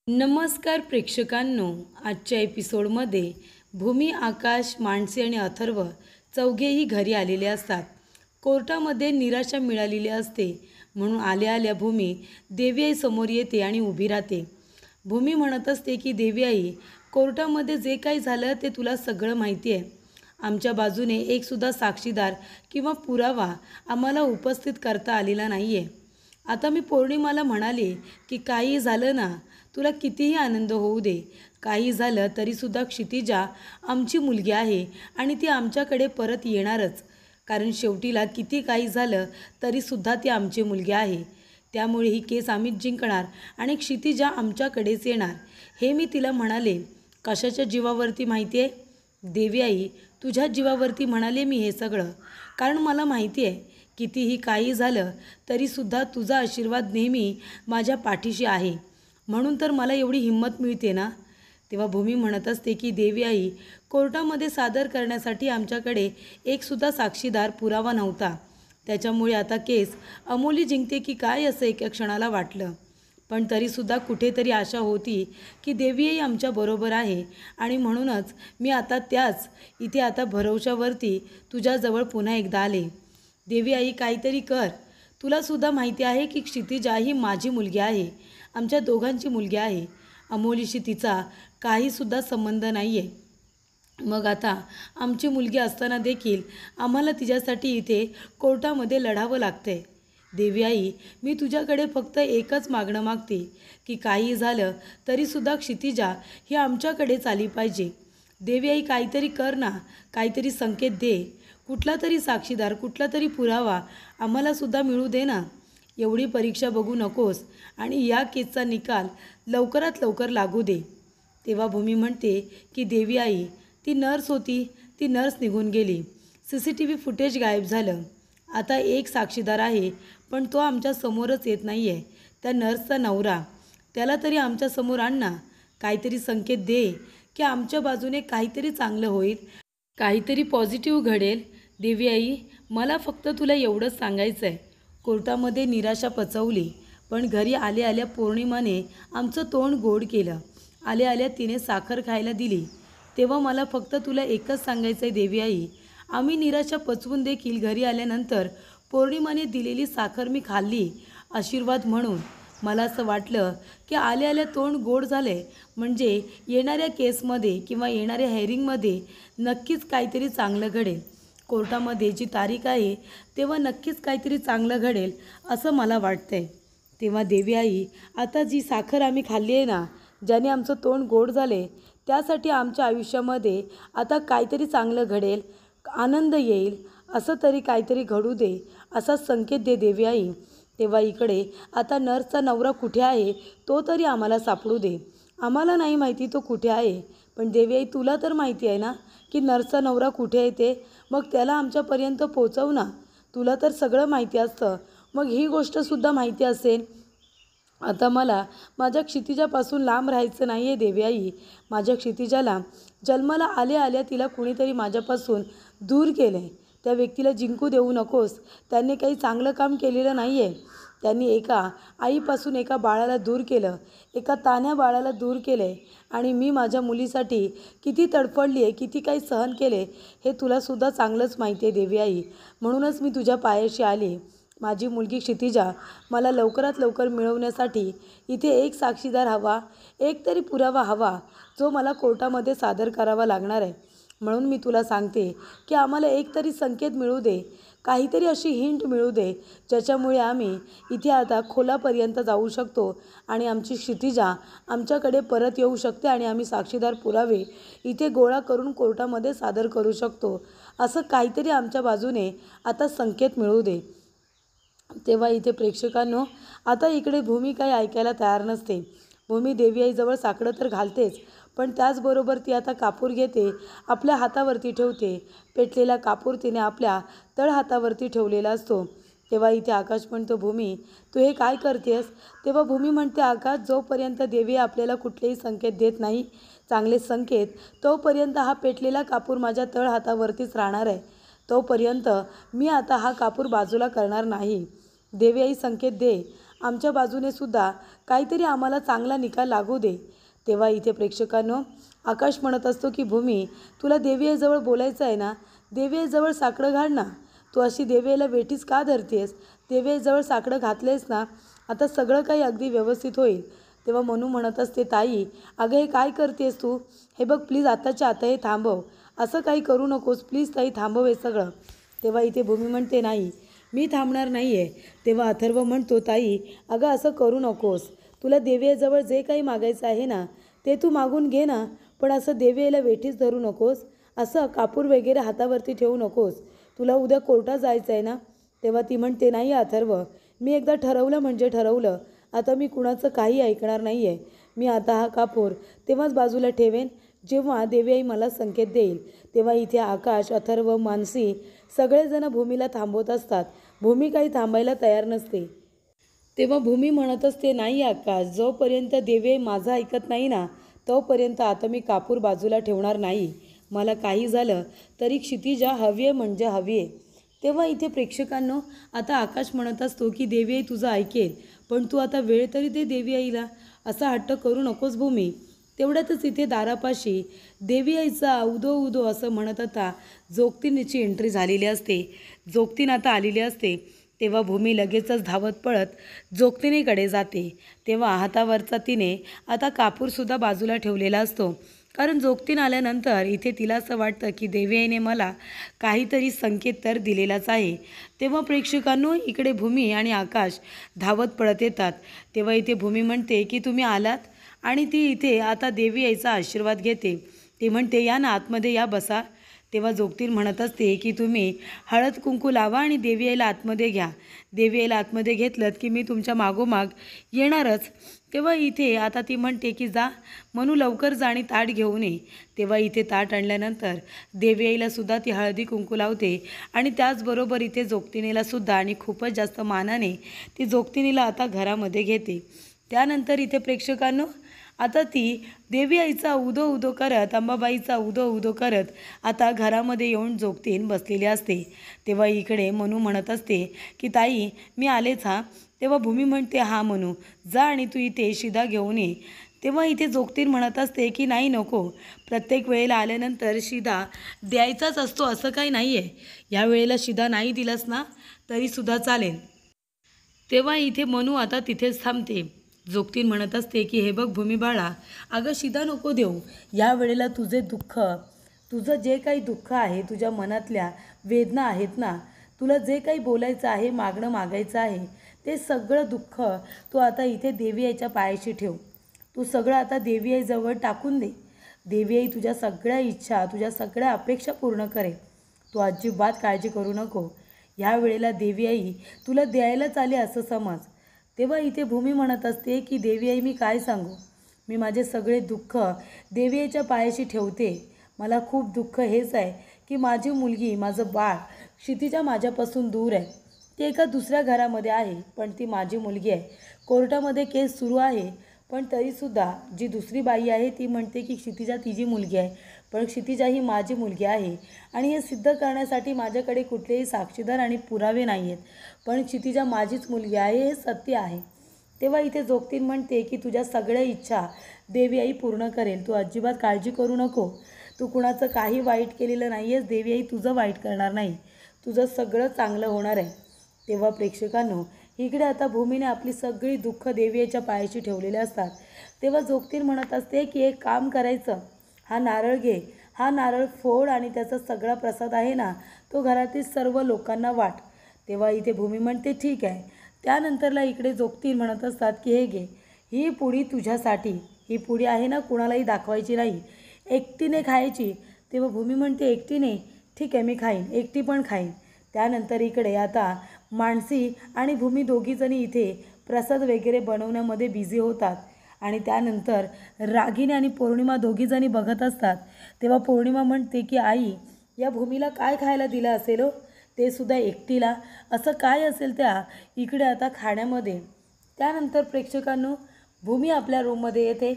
नमस्कार प्रेक्षकांनो, आजच्या एपिसोडमध्ये भूमी, आकाश, मानसी आणि अथर्व चौघेही घरी आलेले असतात. कोर्टामध्ये निराशा मिळालेली असते म्हणून आल्या आल्या भूमी देवी आई समोर येते आणि उभी राहते. भूमी म्हणत असते की देवी आई, कोर्टामध्ये जे काही झालं ते तुला सगळं माहिती आहे. आमच्या बाजूने एकसुद्धा साक्षीदार किंवा पुरावा आम्हाला उपस्थित करता आलेला नाही आहे. आता मी पौर्णिमाला म्हणाले की काही झालं ना, तुला कितीही आनंद होऊ दे, काही झालं तरीसुद्धा क्षितिजा आमची मुलगी आहे आणि ती आमच्याकडे परत येणारच. कारण शेवटीला किती काही झालं तरीसुद्धा ती आमची मुलगी आहे. त्यामुळे ही केस आम्हीच जिंकणार आणि क्षितिजा आमच्याकडेच येणार, हे मी तिला म्हणाले. कशाच्या जीवावरती माहिती आहे? देवी आई, तुझ्या जीवावरती म्हणाले मी हे सगळं. कारण मला माहिती आहे कितीही काही झालं तरीसुद्धा तुझा आशीर्वाद नेहमी माझ्या पाठीशी आहे, म्हणून तर मला एवढी हिंमत मिळते ना. तेव्हा भूमी म्हणत असते की देवी आई, कोर्टामध्ये सादर करण्यासाठी आमच्याकडे एकसुद्धा साक्षीदार पुरावा नव्हता. त्याच्यामुळे आता केस अमोली जिंकते की काय असं एका क्षणाला वाटलं. पण तरीसुद्धा कुठेतरी आशा होती की देवी आई आमच्याबरोबर आहे आणि म्हणूनच मी आता त्याच इथे आता भरवशावरती तुझ्याजवळ पुन्हा एकदा आले. देवी आई, काहीतरी कर. तुलासुद्धा माहिती आहे की क्षितिजा ही माझी मुलगी आहे, आमच्या दोघांची मुलगी आहे. अमोलीशी तिचा काहीसुद्धा संबंध नाही आहे. मग आता आमची मुलगी असताना देखील आम्हाला तिच्यासाठी इथे कोर्टामध्ये लढावं लागतंय. देवी आई, मी तुझ्याकडे फक्त एकच मागणं मागते की काही झालं तरीसुद्धा क्षितिजा ही आमच्याकडेच आली पाहिजे. देवी आई, काहीतरी कर ना, काहीतरी संकेत दे. कुठला तरी साक्षीदार, कुठला तरी पुरावा आम्हालासुद्धा मिळू दे ना. एवढी परीक्षा बघू नकोस आणि या केसचा निकाल लवकरात लवकर लागू दे. तेव्हा भूमी म्हणते की देवी आई, ती नर्स होती, ती नर्स निघून गेली. CCTV फुटेज गायब झालं. आता एक साक्षीदार आहे, पण तो आमच्या समोरच येत नाही आहे. त्या नर्सचा नवरा, त्याला तरी आमच्यासमोर आण ना. काहीतरी संकेत दे की आमच्या बाजूने काहीतरी चांगलं होईल, काहीतरी पॉझिटिव्ह घडेल. देवी आई, मला फक्त तुला एवढंच सांगायचं आहे. कोर्टामध्ये निराशा पचवली, पण घरी आल्या आल्या पौर्णिमाने आमचं तोंड गोड केलं. आल्या आल्या तिने साखर खायला दिली. तेव्हा मला फक्त तुला एकच सांगायचं आहे देवी आई, आम्ही निराशा पचवून देखील घरी आल्यानंतर पौर्णिमाने दिलेली साखर मी खाल्ली आशीर्वाद म्हणून. मला असं वाटलं की आल्या आल्या तोंड गोड झाले म्हणजे येणाऱ्या केसमध्ये किंवा येणाऱ्या हेअरिंगमध्ये नक्कीच काहीतरी चांगलं घडेल. कोर्टामध्ये जी तारीख आहे तेव्हा नक्कीच काहीतरी चांगलं घडेल असं मला वाटतंय. तेव्हा देवी आई, आता जी साखर आम्ही खाल्ली आहे ना, ज्याने आमचं तोंड गोड झाले, त्यासाठी आमच्या आयुष्यामध्ये आता काहीतरी चांगलं घडेल, आनंद येईल, असं तरी काहीतरी घडू दे, असा संकेत दे देवी आई. तेव्हा इकडे आता नर्सचा नवरा कुठे आहे तो तरी आम्हाला सापडू दे. आम्हाला नाही माहिती तो कुठे आहे, पण देवी आई, तुला तर माहिती आहे ना की नर्सचा नवरा कुठे आहे ते. मग त्याला आमच्यापर्यंत पोचव ना. तुला तर सगळं माहिती असतं, मग ही गोष्टसुद्धा माहिती असेल. आता मला माझ्या क्षितिजापासून लांब राहायचं नाही आहे देवी आई. माझ्या क्षितिजाला जन्माला आल्या आल्या तिला कुणीतरी माझ्यापासून दूर केलं आहे. त्या व्यक्तीला जिंकू देऊ नकोस. त्यांनी काही चांगलं काम केलेलं नाही आहे. त्यांनी एका आईपासून एका बाळाला दूर केलं, एका तान्ह्या बाळाला दूर केलं आहे. आणि मी माझ्या मुलीसाठी किती तडफडली आहे, किती काही सहन केले, हे तुलासुद्धा चांगलंच माहिती आहे देवी आई. म्हणूनच मी तुझ्या पायाशी आले. माझी मुलगी क्षितिजा मला लवकरात लवकर मिळवण्यासाठी इथे एक साक्षीदार हवा, एक तरी पुरावा हवा, जो मला कोर्टामध्ये सादर करावा लागणार आहे. म्हणून मी तुला सांगते की आम्हाला एक तरी संकेत मिळू दे, काहीतरी अशी हिंट मिळू दे, ज्याच्यामुळे आम्ही इथे आता खोलापर्यंत जाऊ शकतो आणि आमची क्षितिजा आमच्याकडे परत येऊ शकते आणि आम्ही साक्षीदार पुरावे इथे गोळा करून कोर्टामध्ये सादर करू शकतो. असं काहीतरी आमच्या बाजूने आता संकेत मिळू दे. तेव्हा इथे प्रेक्षकांनो, आता इकडे भूमी काही ऐकायला तयार नसते. भूमी देवी आईजवळ साकडं तर घालतेच, पण त्याचबरोबर ती आता कापूर घेते, आपल्या हातावरती ठेवते. पेटलेला कापूर तिने आपल्या तळहातावरती ठेवलेला असतो. तेव्हा इथे आकाश म्हणतो, भूमी, तू हे काय करतेस? तेव्हा भूमी म्हणते, आकाश, जोपर्यंत देवी आपल्याला कुठलेही संकेत देत नाही, चांगले संकेत, तोपर्यंत हा पेटलेला कापूर माझ्या तळहातावरतीच राहणार आहे. तोपर्यंत मी आता हा कापूर बाजूला करणार नाही. देवी आई, संकेत दे. आमच्या बाजूने सुद्धा काहीतरी आम्हाला चांगला निकाल लागू दे. तेव्हा इथे प्रेक्षकांनो आकाश म्हणत असतो की भूमी, तुला देवी आईजवळ बोलायचं आहे ना, देवी आईजवळ साकडं घाल ना. तू अशी देवी आईला वेठीस का धरतेस? देवी आईजवळ साकडं घातलेस ना, आता सगळं काही अगदी व्यवस्थित होईल. तेव्हा मनू म्हणत असते, ताई अगं हे काय करतेस तू? हे बघ प्लीज आताच्या आता हे थांबव. असं काही करू नकोस प्लीज ताई, थांबव हे सगळं. तेव्हा इथे भूमी म्हणते, नाही मी थांबणार नाही आहे. तेव्हा अथर्व म्हणतो, ताई अगं असं करू नकोस. तुला देवी आईजवळ जे काही मागायचं आहे ना ते तू मागून घे ना, पण असं देवी आईला वेठीस धरू नकोस. असं कापूर वगैरे हातावरती ठेवू नकोस. तुला उद्या कोर्टात जायचं आहे ना. तेव्हा ती म्हणते, नाही अथर्व, मी एकदा ठरवलं म्हणजे ठरवलं. आता मी कुणाचं काही ऐकणार नाही आहे. मी आता हा कापूर तेव्हाच बाजूला ठेवेन जेव्हा देवी आई मला संकेत देईल. तेव्हा इथे आकाश, अथर्व, मानसी सगळेजण भूमीला थांबवत असतात. भूमी काही थांबायला तयार नसते. तेव्हा भूमी म्हणत असते, नाही आकाश, जोपर्यंत देवी आई माझं ऐकत नाही ना तोपर्यंत आता मी कापूर बाजूला ठेवणार नाही. मला काही झालं तरी क्षितिजा हवी आहे म्हणजे हवी आहे. तेव्हा इथे प्रेक्षकांनो आता आकाश म्हणत असतो की देवी आई तुझं ऐकेल, पण तू आता वेळ तरी दे देवी आईला. असा हट्ट करू नकोस भूमी. तेवढ्यातच इथे दारापाशी देवी आईचा उदो उदो असं म्हणत आता जोगतीनीची एंट्री झालेली असते. जोगतीन आता आलेली असते. तेव्हा भूमी लगेचच धावत पळत जोगतिनीकडे जाते. तेव्हा हातावरचा तिने आता कापूरसुद्धा बाजूला ठेवलेला असतो. कारण जोगतीन आल्यानंतर इथे तिला असं वाटतं की देवी आईने मला काहीतरी संकेत तर दिलेलाच आहे. तेव्हा प्रेक्षकांनो इकडे भूमी आणि आकाश धावत पळत येतात. तेव्हा इथे भूमी म्हणते की तुम्ही आलात, आणि ती इथे आता देवी आईचा आशीर्वाद घेते. ती म्हणते, या ना आतमध्ये या, बसा. तेव्हा जोगतीन म्हणत असते की तुम्ही हळद कुंकू लावा आणि देवी आईला आतमध्ये घ्या. देवी आईला आतमध्ये घेतलं की मी तुमच्या मागोमाग येणारच. तेव्हा इथे आता ती म्हणते की जा म्हणू, लवकर जा आणि ताट घेऊन ये. तेव्हा इथे ताट आणल्यानंतर देवी आईलासुद्धा ती हळदी कुंकू लावते आणि त्याचबरोबर इथे जोगतिनीलासुद्धा, आणि खूपच जास्त मानाने ती जोगतिनीला आता घरामध्ये घेते. त्यानंतर इथे प्रेक्षकांनो आता ती देवी आईचा उदो उदो करत, अंबाबाईचा उदो उदो करत आता घरामध्ये येऊन जोगतीन बसलेली असते. तेव्हा इकडे मनू म्हणत असते की ताई मी आलेच हा. तेव्हा भूमी म्हणते, हा मनू जा आणि तू इथे शिदा घेऊन ये. तेव्हा इथे जोगतीन म्हणत असते की नाही नको, प्रत्येक वेळेला आल्यानंतर शिदा द्यायचाच असतो असं काही नाही आहे. ह्या वेळेला शिदा नाही दिलास ना तरीसुद्धा चालेल. तेव्हा इथे मनू आता तिथेच थांबते. जोगतीन म्हणत असते की हे बघ भूमी बाळा, अगं शिदा नको देऊ. या वेळेला तुझे दुःख, तुझं जे काही दुःख आहे, तुझ्या मनातल्या वेदना आहेत ना, तुला जे काही बोलायचं आहे, मागणं मागायचं आहे, ते सगळं दुःख तू आता इथे देवी आईच्या पायाशी ठेव. तू सगळं आता देवी आईजवळ टाकून दे. देवी आई तुझ्या सगळ्या इच्छा, तुझ्या सगळ्या अपेक्षा पूर्ण करेल. तू अजिबात काळजी करू नको. ह्या वेळेला देवी आई तुला द्यायलाच आली असं समज. तेव्हा इथे भूमी म्हणत असते की देवी आई मी काय सांगू, मी माझे सगळे दुःख देवी आईच्या पायाशी ठेवते. मला खूप दुःख हेच आहे की माझी मुलगी, माझं बाळ क्षितिजा माझ्यापासून दूर आहे. ती एका दुसऱ्या घरामध्ये आहे, पण ती माझी मुलगी आहे. कोर्टामध्ये केस सुरू आहे, पण तरीसुद्धा जी दुसरी बाई आहे ती म्हणते की क्षितिजा तिची मुलगी आहे, पण क्षितिजा ही माझी मुलगी आहे. आणि हे सिद्ध करण्यासाठी माझ्याकडे कुठलेही साक्षीदार आणि पुरावे नाही आहेत, पण क्षितिजा माझीच मुलगी आहे हे सत्य आहे. तेव्हा इथे जोगतीन म्हणते की तुझ्या सगळ्या इच्छा देवी आई पूर्ण करेल. तू अजिबात काळजी करू नको. तू कुणाचं काही वाईट केलेलं नाही आहेस, देवी आई तुझं वाईट करणार नाही. तुझं सगळं चांगलं होणार आहे. तेव्हा प्रेक्षकांनो इकडे आता भूमीने आपली सगळी दुःख देवी आईच्या पायाशी ठेवलेले असतात. तेव्हा जोगतीन म्हणत असते की एक काम करायचं, हा नारळ घे, हा नारळ फोड आणि त्याचा सगळा प्रसाद आहे ना तो घरातील सर्व लोकांना वाट. तेव्हा इथे भूमी म्हणते ठीक आहे. त्यानंतरला इकडे जोगतीन म्हणत असतात की हे घे, ही पुडी तुझ्यासाठी. ही पुडी आहे ना कुणालाही दाखवायची नाही, एकटीने खायची. तेव्हा भूमी म्हणते एकटीने, ठीक आहे मी खाईन, एकटी पण खाईन. त्यानंतर इकडे आता मानसी आणि भूमी दोघीजणी इथे प्रसाद वगैरे बनवण्यामध्ये बिझी होतात. आणि त्यानंतर रागिनी आणि पौर्णिमा दोघीजणी बघत असतात. तेव्हा पौर्णिमा म्हणते की आई या भूमीला काय खायला दिलं असेल हो, ते सुद्धा एकटीला. असं काय असेल त्या इकडे आता खाण्यामध्ये. त्यानंतर प्रेक्षकांनो भूमी आपल्या रूममध्ये येते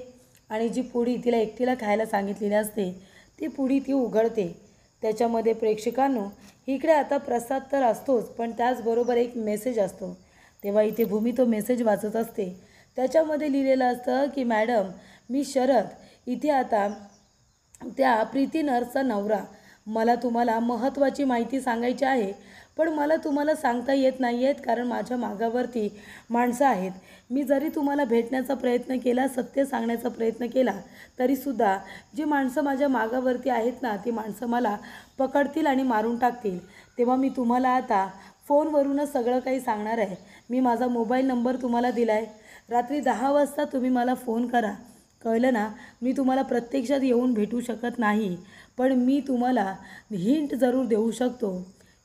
आणि जी पुडी तिला एकटीला खायला सांगितलेली असते ती पुडी ती उघडते. त्याच्यामध्ये प्रेक्षकांनो इकडे आता प्रसाद तर असतोच, पण त्याचबरोबर एक मेसेज असतो. तेव्हा इथे भूमी तो मेसेज वाचत असते. त्याच्यामध्ये लिहिलेलं असतं की मॅडम, मी शरद इथे आता त्या प्रीती नर्सचा नवरा. मला तुम्हाला महत्त्वाची माहिती सांगायची आहे, पण मला तुम्हाला सांगता येत नाही आहेत कारण माझ्या मागावरती माणसं आहेत. मी जरी तुम्हाला भेटण्याचा प्रयत्न केला, सत्य सांगण्याचा प्रयत्न केला, तरीसुद्धा जी माणसं माझ्या मागावरती आहेत ना, ती माणसं मला पकडतील आणि मारून टाकतील. तेव्हा मी तुम्हाला आता फोनवरूनच सगळं काही सांगणार आहे. मी माझा मोबाईल नंबर तुम्हाला दिला आहे. रात्री 10 वाजता तुम्ही मला फोन करा. कळलं ना? मी तुम्हाला प्रत्यक्षात येऊन भेटू शकत नाही, पण मी तुम्हाला हिंट जरूर देऊ शकतो.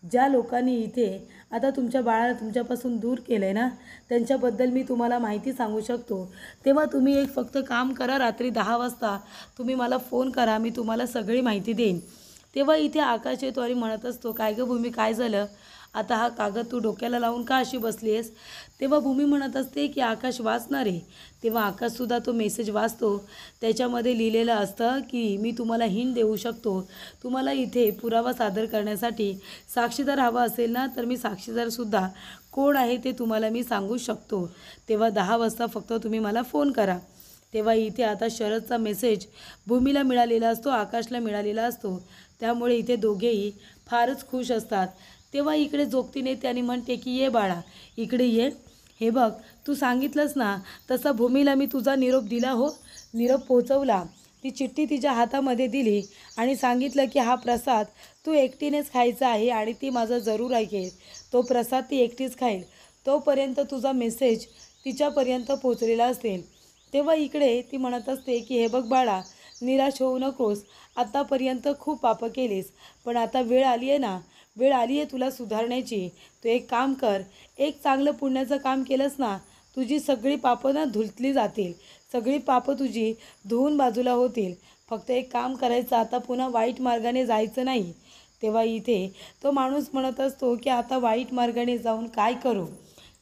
ज्या लोकांनी इथे आता तुमच्या बाळाला तुमच्यापासून दूर केलं आहे ना, त्यांच्याबद्दल मी तुम्हाला माहिती सांगू शकतो. तेव्हा तुम्ही एक फक्त काम करा, रात्री 10 वाजता तुम्ही मला फोन करा, मी तुम्हाला सगळी माहिती देईन. तेव्हा इथे आकाश येतो आणि म्हणत असतो, काय गं भूमी, काय झालं? आता हा कागद तू डोक्याला लावून का अशी बसली आहेस? तेव्हा भूमी म्हणत असते की आकाश वाचणार आहे. तेव्हा आकाशसुद्धा तो मेसेज वाचतो. त्याच्यामध्ये लिहिलेलं असतं की मी तुम्हाला हिंट देऊ शकतो. तुम्हाला इथे पुरावा सादर करण्यासाठी साक्षीदार हवा असेल ना, तर मी साक्षीदारसुद्धा कोण आहे ते तुम्हाला मी सांगू शकतो. तेव्हा 10 वाजता फक्त तुम्ही मला फोन करा. तेव्हा इथे आता शरदचा मेसेज भूमीला मिळालेला असतो, आकाशला मिळालेला असतो. त्यामुळे इथे दोघेही फारच खुश असतात. तेव्हा इकडे जोगतीने येते आणि म्हणते की ये बाळा, इकडे ये. हे बघ, तू सांगितलंस ना तसा भूमीला मी तुझा निरोप दिला हो, निरोप पोचवला. ती चिठ्ठी तिच्या हातामध्ये दिली आणि सांगितलं की हा प्रसाद तू एकटीनेच खायचा आहे आणि ती माझं जरूर ऐकेल. तो प्रसाद ती एकटीच खाईल. तोपर्यंत तुझा मेसेज तिच्यापर्यंत पोचलेला असेल. तेव्हा इकडे ती म्हणत असते की हे बघ बाळा, निराश होऊ नकोस. आतापर्यंत खूप पापं केलीस, पण आता वेळ आली आहे ना, वेळ आली आहे तुला सुधारण्याची. तू एक काम कर, एक चांगलं पुण्याचं काम केलंस ना, तुझी सगळी पापं ना धुतली जातील. सगळी पापं तुझी धुवून बाजूला होतील. फक्त एक काम करायचं, आता पुन्हा वाईट मार्गाने जायचं नाही. तेव्हा इथे तो माणूस म्हणत असतो की आता वाईट मार्गाने जाऊन काय करू?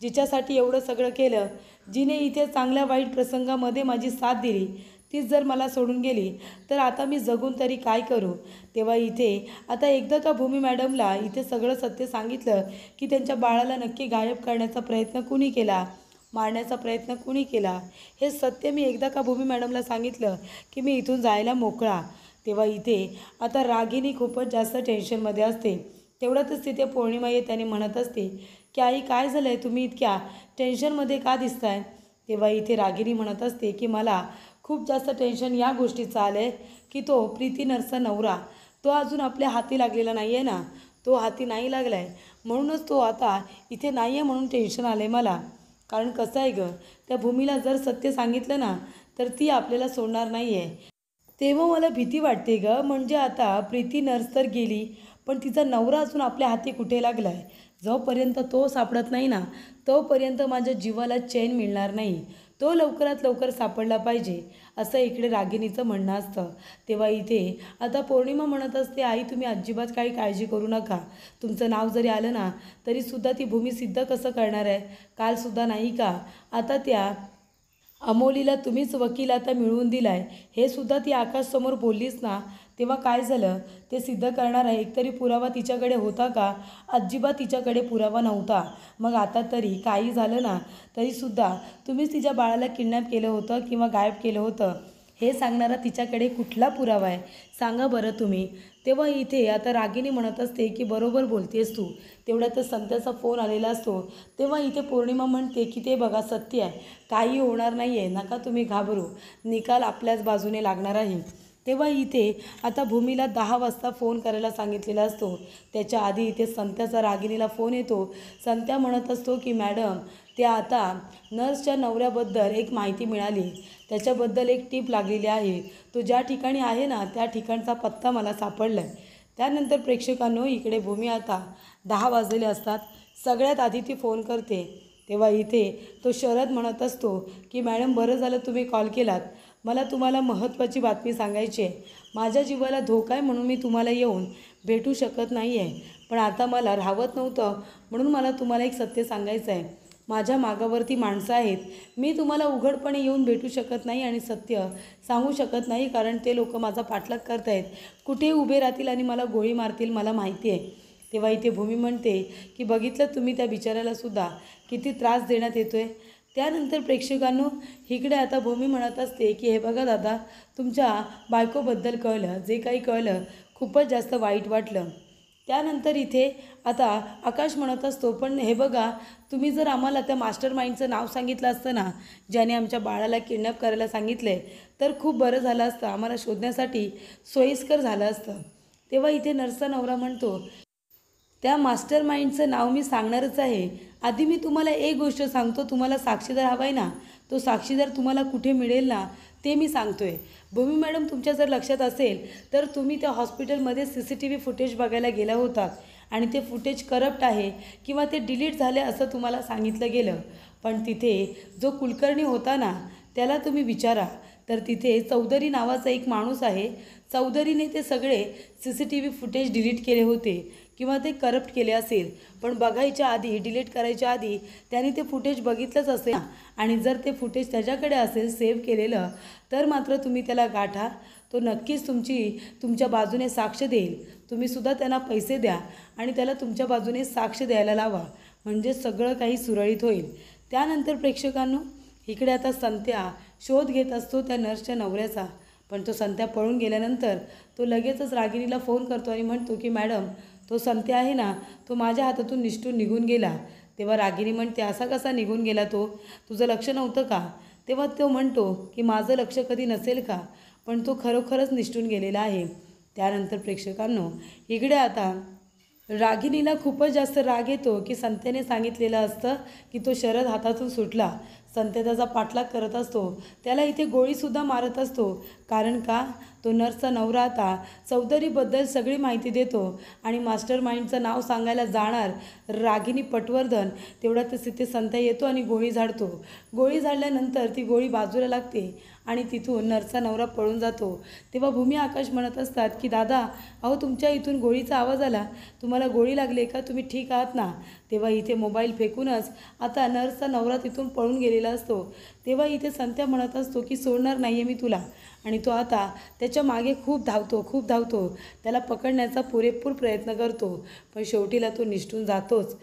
जिच्यासाठी एवढं सगळं केलं, जिने इथे चांगल्या वाईट प्रसंगामध्ये माझी साथ दिली, तीच जर मला सोडून गेली तर आता मी जगून तरी काय करू? तेव्हा इथे आता एकदा का भूमी मॅडमला इथे सगळं सत्य सांगितलं की त्यांच्या बाळाला नक्की गायब करण्याचा प्रयत्न कुणी केला, मारण्याचा प्रयत्न कुणी केला, हे सत्य मी एकदा का भूमी मॅडमला सांगितलं की मी इथून जायला मोकळा. तेव्हा इथे आता रागिनी खूपच जास्त टेन्शनमध्ये असते. तेवढ्यातच तिथे पौर्णिमा येते आणि म्हणत असते की आई, काय झालं आहे, तुम्ही इतक्या टेन्शनमध्ये का दिसताय? तेव्हा इथे रागिनी म्हणत असते की मला खूप जास्त टेन्शन या गोष्टीचं आलं आहे की तो प्रीती नर्सचा नवरा, तो अजून आपल्या हाती लागलेला नाही आहे ना, तो हाती नाही लागला आहे, म्हणूनच तो आता इथे नाही आहे म्हणून टेन्शन आलं आहे मला. कारण कसं आहे गं, त्या भूमीला जर सत्य सांगितलं ना तर ती आपल्याला सोडणार नाही आहे. तेव्हा मला भीती वाटते गं. म्हणजे आता प्रीती नर्स तर गेली, पण तिचा नवरा अजून आपल्या हाती कुठे लागला आहे? जोपर्यंत तो सापडत नाही ना, तोपर्यंत माझ्या जीवाला चैन मिळणार नाही. तो लवकरात लवकर सापडला पाहिजे, असं इकडे रागिनीचं म्हणणं असतं. तेव्हा इथे आता पौर्णिमा म्हणत असते, आई तुम्ही अजिबात काही काळजी करू नका. तुमचं नाव जरी आलं ना तरीसुद्धा ती भूमी सिद्ध कसं करणार आहे? कालसुद्धा नाही का आता त्या अमोलीला तुम्हीच वकील आता मिळवून दिला आहे, हे सुद्धा ती आकाशसमोर बोललीस ना, तेव्हा काय झालं? ते सिद्ध करणार आहे. एकतरी पुरावा तिच्याकडे होता का? अजिबात तिच्याकडे पुरावा नव्हता. मग आता तरी काही झालं ना तरीसुद्धा तुम्हीच तिच्या बाळाला किडनॅप केलं होतं किंवा गायब केलं होतं, हे सांगणारा तिच्याकडे कुठला पुरावा आहे? सांगा बरं तुम्ही. तेव्हा इथे आता रागिनी म्हणत असते की बरोबर बोलतेस तू. तेवढ्यातच संत्याचा फोन आलेला असतो. तेव्हा इथे पौर्णिमा म्हणते की ते बघा सत्य आहे, काही होणार नाही आहे, नका तुम्ही घाबरू, निकाल आपल्याच बाजूने लागणार आहे. तेव्हा इथे आता भूमीला 10 वाजता फोन करायला सांगितलेला असतो. त्याच्या आधी इथे संत्याचा रागिनीला फोन येतो. संत्या म्हणत असतो की मॅडम, त्या आता नर्सच्या नवऱ्याबद्दल एक माहिती मिळाली, त्याच्याबद्दल एक टीप लागलेली आहे. तो ज्या ठिकाणी आहे ना त्या ठिकाणचा पत्ता मला सापडला आहे. त्यानंतर प्रेक्षकांनो, इकडे भूमी आता 10 वाजलेले असतात. सगळ्यात आधी ती फोन करते. तेव्हा इथे तो शरद म्हणत असतो की मॅडम, बरं झालं तुम्ही कॉल केलात. मला तुम्हाला महत्त्वाची बातमी सांगायची आहे. माझ्या जीवाला धोका आहे म्हणून मी तुम्हाला येऊन भेटू शकत नाही आहे, पण आता मला राहवत नव्हतं म्हणून मला तुम्हाला एक सत्य सांगायचं आहे. माझ्या मागावरती माणसं आहेत. मी तुम्हाला उघडपणे येऊन भेटू शकत नाही आणि सत्य सांगू शकत नाही, कारण ते लोक माझा पाठलाग करत आहेत. कुठेही उभे राहतील आणि मला गोळी मारतील, मला माहिती आहे. तेव्हा इथे भूमी म्हणते की बघितलं तुम्ही त्या बिचाऱ्यालासुद्धा किती त्रास देण्यात येतो आहे. त्यानंतर प्रेक्षकांनो इकडे आता भूमी म्हणत असते की हे बघा दादा, तुमच्या बायकोबद्दल कळलं, जे काही कळलं खूपच जास्त वाईट वाटलं. त्यानंतर इथे आता आकाश म्हणत असतो, पण हे बघा, तुम्ही जर आम्हाला त्या मास्टर माइंडचं नाव सांगितलं असतं ना, ज्याने आमच्या बाळाला किडनॅप करायला सांगितलं आहे, तर खूप बरं झालं असतं, आम्हाला शोधण्यासाठी सोयीस्कर झालं असतं. तेव्हा इथे नर्सचा नवरा म्हणतो, त्या मास्टर माइंडचं नाव मी सांगणारच आहे. आधी मी तुम्हाला एक गोष्ट सांगतो, तुम्हाला साक्षीदार हवा आहे ना, तो साक्षीदार तुम्हाला कुठे मिळेल ना, ते मी सांगतो आहे. भूमी मॅडम, तुमच्या जर लक्षात असेल तर तुम्ही त्या हॉस्पिटलमध्ये CCTV फुटेज बघायला गेला होतात आणि ते फुटेज करप्ट आहे किंवा ते डिलीट झाले असं तुम्हाला सांगितलं गेलं. पण तिथे जो कुलकर्णी होता ना, त्याला तुम्ही विचारा, तर तिथे चौधरी नावाचा एक माणूस आहे. चौधरीने ते सगळे CCTV फुटेज डिलीट केले होते किंवा ते करप्ट केले असेल, पण बघायच्या आधी, डिलीट करायच्या आधी त्याने ते फुटेज बघितलंच असेल आणि जर ते फुटेज त्याच्याकडे असेल सेव्ह केलेलं, तर मात्र तुम्ही त्याला गाठा. तो नक्कीच तुमच्या बाजूने साक्ष देईल. तुम्हीसुद्धा त्यांना पैसे द्या आणि त्याला तुमच्या बाजूने साक्ष द्यायला लावा, म्हणजे सगळं काही सुरळीत होईल. त्यानंतर प्रेक्षकांनो इकडे आता संत्या शोध घेत असतो त्या नर्सच्या नवऱ्याचा, पण तो संत्या पळून गेल्यानंतर तो लगेचच रागिणीला फोन करतो आणि म्हणतो की मॅडम, तो संत्या आहे ना, तो माझ्या हातातून निष्ठून निघून गेला. तेव्हा रागिणी म्हणते, असा कसा निघून गेला तो, तुझं लक्ष नव्हतं का? तेव्हा तो म्हणतो की माझं लक्ष कधी नसेल का, पण तो खरोखरच निष्ठून गेलेला आहे. त्यानंतर प्रेक्षकांनो इकडे आता रागिणीला खूपच जास्त राग येतो की संत्याने सांगितलेलं असतं की तो शरद हातातून सुटला. संत्या त्याचा पाठलाग करत असतो, त्याला इथे गोळीसुद्धा मारत असतो. कारण का, तो नर्सचा नवरा आता चौधरीबद्दल सगळी माहिती देतो आणि मास्टर माइंडचं नाव सांगायला जाणार रागिणी पटवर्धन, तेवढा तिथे संत्या येतो आणि गोळी झाडतो. गोळी झाडल्यानंतर ती गोळी बाजूला लागते आणि तिथून नर्सचा नवरा पळून जातो. तेव्हा भूमी आकाश म्हणत असतात की दादा, अहो तुमच्या इथून गोळीचा आवाज आला, तुम्हाला गोळी लागली का, तुम्ही ठीक आहात ना? तेव्हा इथे मोबाईल फेकूनच आता नर्सचा नवरा तिथून पळून गेलेला असतो. तेव्हा इथे संत्या म्हणत असतो की सोडणार नाही आहे मी तुला, आणि तो आता त्याच्या मागे खूप धावतो, त्याला पकडण्याचा पुरेपूर प्रयत्न करतो, पण शेवटीला तो निसटून जातोच.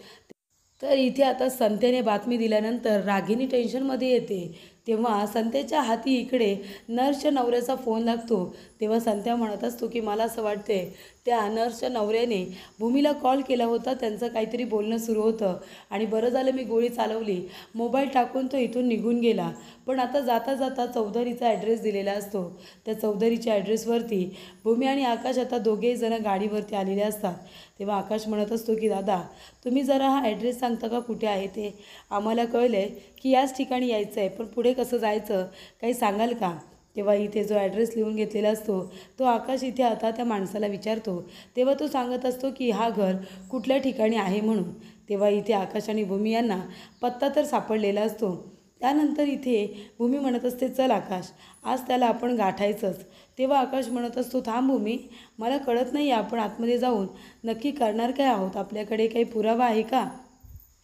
तर इथे आता संत्याने बातमी दिल्यानंतर रागिणी टेन्शनमध्ये येते. तेव्हा संत्याच्या हाती इकडे नर्सच्या नवऱ्याचा फोन लागतो. तेव्हा संत्या म्हणत असतो की मला असं वाटते त्या नर्सच्या नवऱ्याने भूमीला कॉल केला होता, त्यांचं काहीतरी बोलणं सुरू होतं आणि बरं झालं मी गोळी चालवली, मोबाईल टाकून तो इथून निघून गेला. पण आता जाता जाता चौधरीचा ॲड्रेस दिलेला असतो. त्या चौधरीच्या ॲड्रेसवरती भूमी आणि आकाश आता दोघेही जण गाडीवरती आलेले असतात. तेव्हा आकाश म्हणत असतो की दादा, तुम्ही जरा हा ॲड्रेस सांगता का कुठे आहे ते? आम्हाला कळलं आहे की याच ठिकाणी यायचं आहे, पण पुढे कसं जायचं काही सांगाल का? तेव्हा इथे जो ॲड्रेस लिहून घेतलेला असतो तो आकाश इथे आता त्या माणसाला विचारतो. तेव्हा तो सांगत असतो की हा घर कुठल्या ठिकाणी आहे म्हणून. तेव्हा इथे आकाश आणि भूमी यांना पत्ता तर सापडलेला असतो. त्यानंतर इथे भूमी म्हणत असते, चल आकाश, आज त्याला आपण गाठायचंच. तेव्हा आकाश म्हणत असतो, थांब भूमी, मला कळत नाही आपण आतमध्ये जाऊन नक्की करणार काय आहोत, आपल्याकडे काही पुरावा आहे का?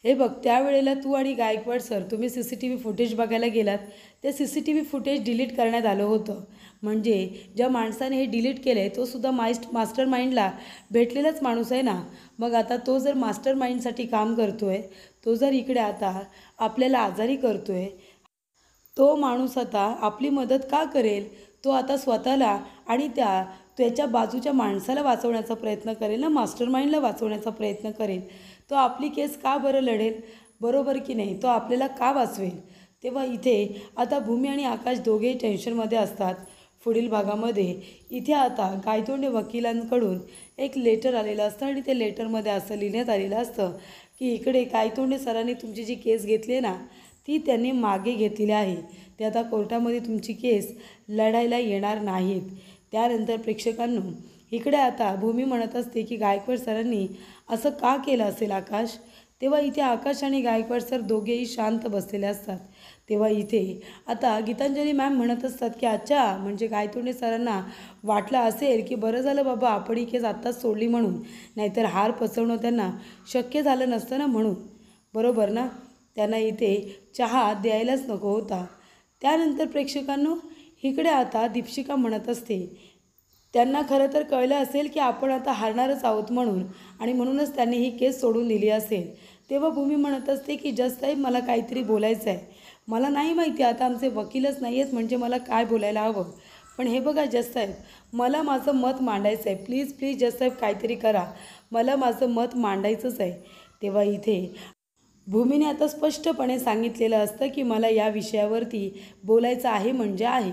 हे बघ, त्यावेळेला तू आणि गायकवाड सर तुम्ही CCTV फुटेज बघायला गेलात, ते CCTV फुटेज डिलीट करण्यात आलं होतं. म्हणजे ज्या माणसाने हे डिलीट केलं आहे तो सुद्धा मास्टर माइंडला भेटलेलाच माणूस आहे ना. मग आता तो जर मास्टर माइंडसाठी काम करतो आहे, तो जर इकडे आता आपल्याला आजारी करतो आहे, तो माणूस आता आपली मदत का करेल? तो आता स्वतःला आणि त्याच्या बाजूच्या माणसाला वाचवण्याचा प्रयत्न करेल ना, मास्टर माइंडला वाचवण्याचा प्रयत्न करेल. तो आपली केस का बरं लढेल? बरोबर की नाही? तो आपल्याला का वाचवेल? तेव्हा इथे आता भूमी आणि आकाश दोघेही टेन्शनमध्ये असतात. पुढील भागामध्ये इथे आता गायतोंडे वकिलांकडून एक लेटर आलेलं असतं आणि त्या लेटरमध्ये असं लिहिण्यात आलेलं असतं की इकडे गायतोंडे सरांनी तुमची जी केस घेतली ना, ती त्यांनी मागे घेतलेली आहे. ते आता कोर्टामध्ये तुमची केस लढायला येणार नाहीत. त्यानंतर प्रेक्षकांनो इकडे आता भूमी म्हणत असते की गायकवाड सरांनी असं का केलं असेल आकाश? तेव्हा इथे आकाश आणि गायकवाड सर दोघेही शांत बसलेले असतात. तेव्हा इथे आता गीतांजली मॅम म्हणत असतात की अच्छा, म्हणजे गायतोंडे सरांना वाटलं असेल की बरं झालं बाबा आपण ही केस आत्ताच सोडली म्हणून, नाहीतर हार पचवणं त्यांना शक्य झालं नसतं ना म्हणून. बरोबर ना? त्यांना इथे चहा द्यायलाच नको होता. त्यानंतर प्रेक्षकांनो इकडे आता दीपशिका म्हणत असते, त्यांना खरं तर कळलं असेल की आपण आता हारणारच आहोत म्हणून, आणि म्हणूनच त्यांनी ही केस सोडून दिली असेल. तेव्हा भूमी म्हणत असते की जज साहेब, मला काहीतरी बोलायचं आहे. मला नाही माहिती, आता आमचे वकीलच नाही आहेत म्हणजे मला काय बोलायला हवं. पण हे बघा जज साहेब, मला माझं मत मांडायचं आहे. प्लीज प्लीज जज साहेब, काहीतरी करा. मला माझं मत मांडायचंच आहे. तेव्हा इथे भूमीने आता स्पष्टपणे सांगितलेलं असतं की मला या विषयावरती बोलायचं आहे म्हणजे आहे.